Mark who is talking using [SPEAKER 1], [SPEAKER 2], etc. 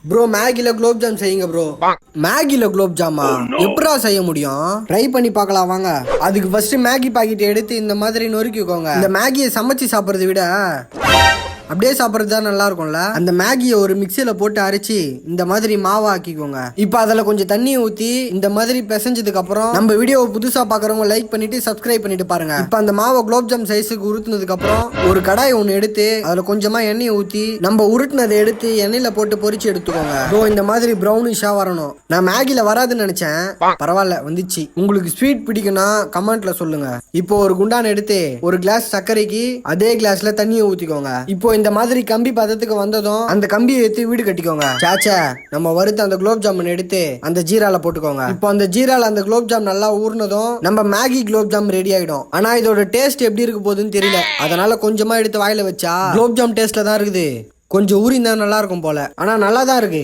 [SPEAKER 1] Bro மேகில gulab jam செய்யுங்க bro. மேகில gulab ஜாமா எப்படா செய்ய முடியும்? ட்ரை பண்ணி பார்க்கலாம் வாங்க. அதுக்கு ஃபர்ஸ்ட் மேகி பாக்கெட் எடுத்து இந்த மாதிரி நொறுக்கிக்கோங்க. இந்த மேகியை சமைச்சு சாப்பிட்றதை விட அப்படியே சாப்பிட்றது தான் நல்லா இருக்கும்ல. அந்த மேகியை ஒரு மிக்சியில போட்டு அரைச்சி இந்த மாதிரி மாவா ஆக்கிக்கோங்க. இப்போ அதில் கொஞ்சம் தண்ணியை ஊற்றி இந்த மாதிரி பிசைஞ்சதுக்கு அப்புறம் நம்ம வீடியோவை புதுசாக பார்க்குறவங்க லைக் பண்ணிட்டு சப்ஸ்கிரைப் பண்ணிட்டு பாருங்க. இப்போ அந்த மாவை குலோப் ஜாம் சைஸுக்கு உருட்டுனதுக்கு அப்புறம் ஒரு கடாய் ஒன்று எடுத்து அதில் கொஞ்சமா எண்ணெயை ஊற்றி நம்ம உருட்டினதை எடுத்து எண்ணெயில போட்டு பொரிச்சு எடுத்துக்கோங்க. ப்ரோ இந்த மாதிரி ப்ரௌனிஷா வரணும். நான் மேகில வராதுன்னு நினைச்சேன், பரவாயில்ல வந்துச்சு. உங்களுக்கு ஸ்வீட் பிடிக்கும்னா கமெண்ட்ல சொல்லுங்க. இப்போ ஒரு குண்டான் எடுத்து ஒரு கிளாஸ் சர்க்கரைக்கு அதே கிளாஸ்ல தண்ணியை ஊற்றிக்கோங்க. இப்போ இந்த மாதிரி கம்பி பதத்துக்கு வந்ததும் அந்த கம்பியை எடுத்து வீடு கட்டிக்கோங்க. சாச்சா நம்ம வறுத்த அந்த குலோப் ஜாமுன் எடுத்து அந்த ஜீரால போட்டுக்கோங்க. இப்போ அந்த ஜீரால அந்த குலோப் ஜாம் நல்லா ஊர்னதும் நம்ம மேகி குலோப் ஜாம் ரெடி ஆயிடும். ஆனா இதோட டேஸ்ட் எப்படி இருக்க போகுதுன்னு தெரியல. அதனால கொஞ்சமா எடுத்து வாயில வச்சா குலோப் ஜாம் டேஸ்ட்ல தான் இருக்குது. கொஞ்சம் ஊறி இருந்தா நல்லா இருக்கும் போல, ஆனா நல்லா தான் இருக்கு.